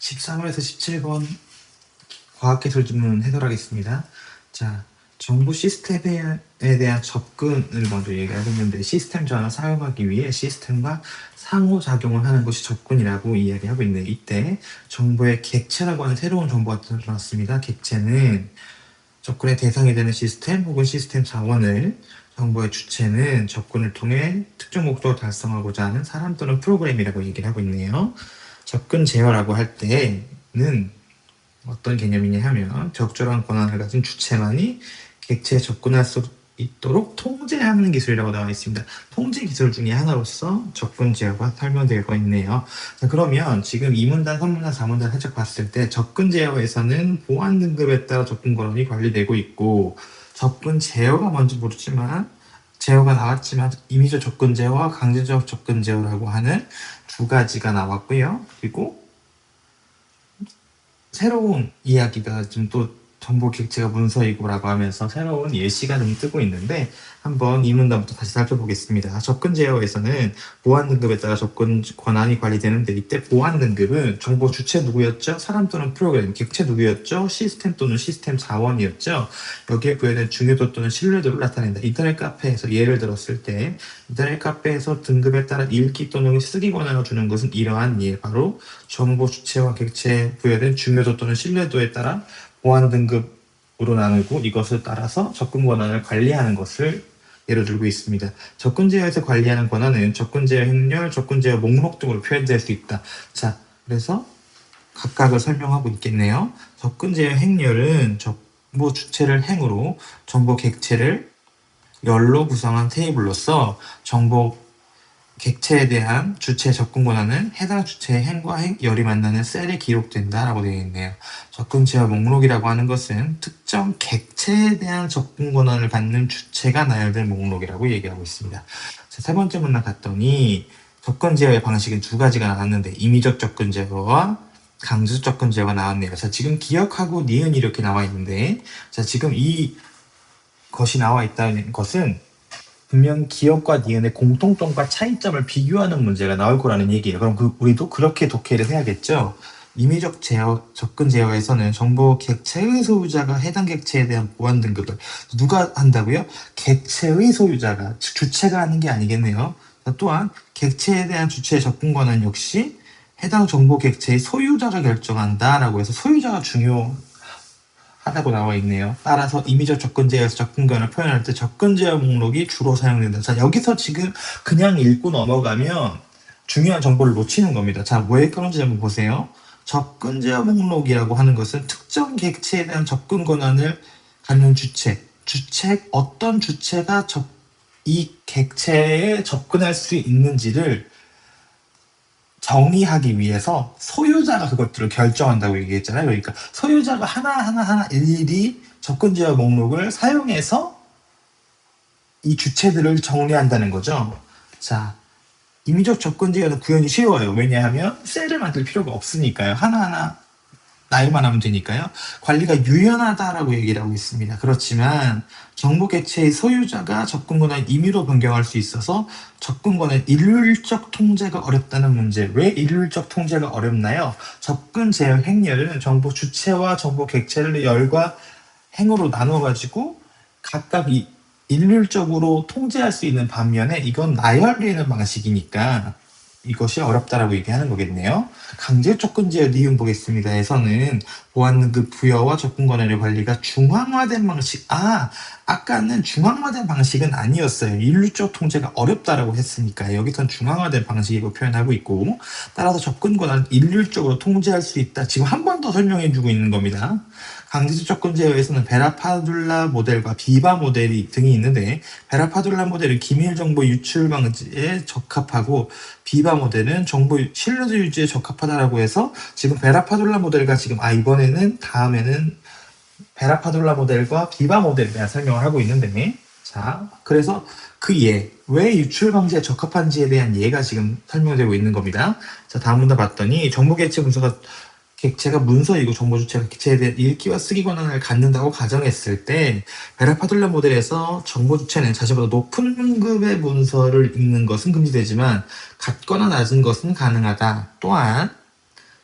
13번에서 17번 과학기술 질문 해설하겠습니다. 자, 정보 시스템에 대한 접근을 먼저 얘기하겠는데, 시스템 전환을 사용하기 위해 시스템과 상호작용을 하는 것이 접근이라고 이야기하고 있는데, 이때 정보의 객체라고 하는 새로운 정보가 들어왔습니다. 객체는 접근의 대상이 되는 시스템 혹은 시스템 자원을, 정보의 주체는 접근을 통해 특정 목적을 달성하고자 하는 사람 또는 프로그램이라고 얘기를 하고 있네요. 접근 제어라고 할 때는 어떤 개념이냐 하면, 적절한 권한을 가진 주체만이 객체에 접근할 수 있도록 통제하는 기술이라고 나와 있습니다. 통제 기술 중에 하나로서 접근 제어가 설명되고 있네요. 자, 그러면 지금 2문단, 3문단, 4문단 살짝 봤을 때 접근 제어에서는 보안 등급에 따라 접근 권한이 관리되고 있고, 접근 제어가 뭔지 모르지만 제어가 나왔지만 임의적 접근 제어와 강제적 접근 제어라고 하는 두 가지가 나왔고요. 그리고 새로운 이야기가 좀 또 정보 객체가 문서이고라고 하면서 새로운 예시가 좀 뜨고 있는데, 한번 이 문단부터 다시 살펴보겠습니다. 접근 제어에서는 보안 등급에 따라 접근 권한이 관리되는데, 이때 보안 등급은 정보 주체 누구였죠? 사람 또는 프로그램. 객체 누구였죠? 시스템 또는 시스템 자원이었죠. 여기에 부여된 중요도 또는 신뢰도를 나타낸다. 인터넷 카페에서 예를 들었을 때, 인터넷 카페에서 등급에 따라 읽기 또는 쓰기 권한을 주는 것은 이러한 예, 바로 정보 주체와 객체에 부여된 중요도 또는 신뢰도에 따라 보안 등급으로 나누고, 이것을 따라서 접근 권한을 관리하는 것을 예로 들고 있습니다. 접근 제어에서 관리하는 권한은 접근 제어 행렬, 접근 제어 목록 등으로 표현될 수 있다. 자, 그래서 각각을 설명하고 있겠네요. 접근 제어 행렬은 정보 주체를 행으로 정보 객체를 열로 구성한 테이블로서, 정보 객체에 대한 주체 접근 권한은 해당 주체의 행과 열이 만나는 셀에 기록된다라고 되어 있네요. 접근 제어 목록이라고 하는 것은 특정 객체에 대한 접근 권한을 받는 주체가 나열된 목록이라고 얘기하고 있습니다. 자, 세 번째 문단 갔더니 접근 제어의 방식은 두 가지가 나왔는데, 임의적 접근 제어와 강제적 접근 제어가 나왔네요. 자, 지금 기억하고 니은이 이렇게 나와 있는데, 자, 지금 이 것이 나와 있다는 것은 분명 기억과 니은의 공통점과 차이점을 비교하는 문제가 나올 거라는 얘기예요. 그럼 우리도 그렇게 독해를 해야겠죠? 임의적 제어, 접근 제어에서는 정보 객체의 소유자가 해당 객체에 대한 보안 등급을 누가 한다고요? 객체의 소유자가, 주체가 하는 게 아니겠네요. 또한 객체에 대한 주체의 접근 권한 역시 해당 정보 객체의 소유자가 결정한다라고 해서 소유자가 중요하다고 나와 있네요. 따라서 임의적 접근 제어에서 접근 권한을 표현할 때 접근 제어 목록이 주로 사용된다. 자, 여기서 지금 그냥 읽고 넘어가면 중요한 정보를 놓치는 겁니다. 자, 왜 그런지 한번 보세요. 접근 제어 목록이라고 하는 것은 특정 객체에 대한 접근 권한을 갖는 주체, 어떤 주체가 이 객체에 접근할 수 있는지를 정의하기 위해서 소유자가 그것들을 결정한다고 얘기했잖아요. 그러니까 소유자가 하나하나 일일이 접근 제어 목록을 사용해서 이 주체들을 정리한다는 거죠. 자, 임의적 접근 제어는 구현이 쉬워요. 왜냐하면 셀을 만들 필요가 없으니까요. 하나하나 나열만 하면 되니까요. 관리가 유연하다라고 얘기를 하고 있습니다. 그렇지만 정보 객체의 소유자가 접근 권한을 임의로 변경할 수 있어서 접근 권한 일률적 통제가 어렵다는 문제. 왜 일률적 통제가 어렵나요? 접근 제어 행렬은 정보 주체와 정보 객체를 열과 행으로 나눠가지고 각각 일률적으로 통제할 수 있는 반면에, 이건 나열되는 방식이니까 이것이 어렵다라고 얘기하는 거겠네요. 강제 접근 제어 니은 보겠습니다. 에서는 보안 등급 부여와 접근 권한의 관리가 중앙화된 방식. 아까는 중앙화된 방식은 아니었어요. 일률적 통제가 어렵다라고 했으니까 여기선 중앙화된 방식이고 표현하고 있고, 따라서 접근 권한은 일률적으로 통제할 수 있다. 지금 한 번 더 설명해주고 있는 겁니다. 강제적 접근 제어에서는 베라파둘라 모델과 비바 모델이 등이 있는데, 베라파둘라 모델은 기밀 정보 유출 방지에 적합하고 비바 모델은 정보 신뢰도 유지에 적합하다라고 해서, 지금 베라파둘라 모델과 다음에는 베라파둘라 모델과 비바 모델에 대한 설명을 하고 있는데, 자, 그래서 왜 유출 방지에 적합한지에 대한 예가 지금 설명되고 있는 겁니다. 자, 다음 문단 봤더니 정보 객체 문서가 객체가 문서이고 정보 주체가 객체에 대한 읽기와 쓰기 권한을 갖는다고 가정했을 때, 베라파둘라 모델에서 정보 주체는 자신보다 높은 등급의 문서를 읽는 것은 금지되지만 같거나 낮은 것은 가능하다. 또한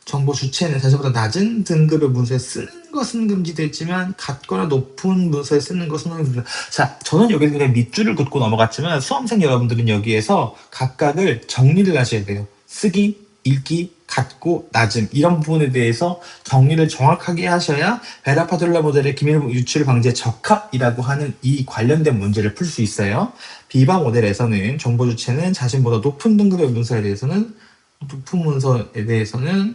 정보 주체는 자신보다 낮은 등급의 문서에 쓰는 것은 금지되지만 같거나 높은 문서에 쓰는 것은 허용됩니다. 자, 저는 여기서 그냥 밑줄을 긋고 넘어갔지만 수험생 여러분들은 여기에서 각각을 정리를 하셔야 돼요. 쓰기, 읽기, 같고, 낮음 이런 부분에 대해서 정리를 정확하게 하셔야 베라파둘라 모델의 기밀 유출 방지에 적합이라고 하는 이 관련된 문제를 풀 수 있어요. 비바 모델에서는 정보 주체는 자신보다 높은 등급의 문서에 대해서는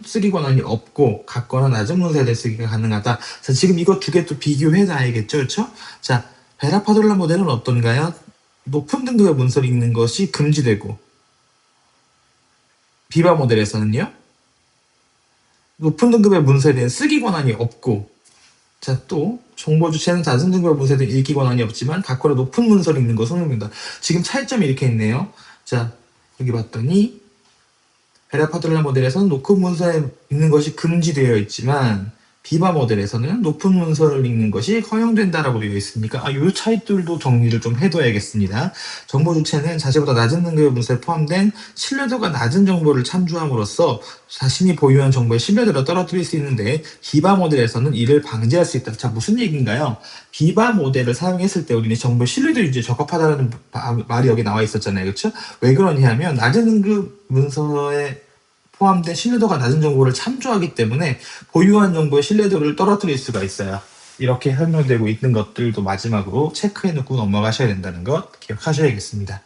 쓰기 권한이 없고 같거나 낮은 문서에 대해 쓰기가 가능하다. 자, 지금 이거 두 개 또 비교해 놔야겠죠, 그렇죠? 자, 베라파둘라 모델은 어떤가요? 높은 등급의 문서를 읽는 것이 금지되고, 비바 모델에서는요, 높은 등급의 문서에 대한 쓰기 권한이 없고, 자, 또 정보 주체는 낮은 등급의 문서에 대한 읽기 권한이 없지만 같거나 높은 문서를 읽는 것은 허용된다. 지금 차이점이 이렇게 있네요. 자, 여기 봤더니 베라파둘라 모델에서는 높은 문서에 읽는 것이 금지되어 있지만 비바 모델에서는 높은 문서를 읽는 것이 허용된다라고 되어 있으니까 이 차이들도 정리를 좀 해둬야겠습니다. 정보 주체는 자신보다 낮은 등급의 문서에 포함된 신뢰도가 낮은 정보를 참조함으로써 자신이 보유한 정보의 신뢰도를 떨어뜨릴 수 있는데 비바 모델에서는 이를 방지할 수 있다. 자, 무슨 얘기인가요? 비바 모델을 사용했을 때 우리는 정보의 신뢰도 유지에 적합하다는 말이 여기 나와 있었잖아요. 그렇죠? 왜 그러냐 하면 낮은 등급 문서에 포함된 신뢰도가 낮은 정보를 참조하기 때문에 보유한 정보의 신뢰도를 떨어뜨릴 수가 있어요. 이렇게 설명되고 있는 것들도 마지막으로 체크해놓고 넘어가셔야 된다는 것 기억하셔야겠습니다.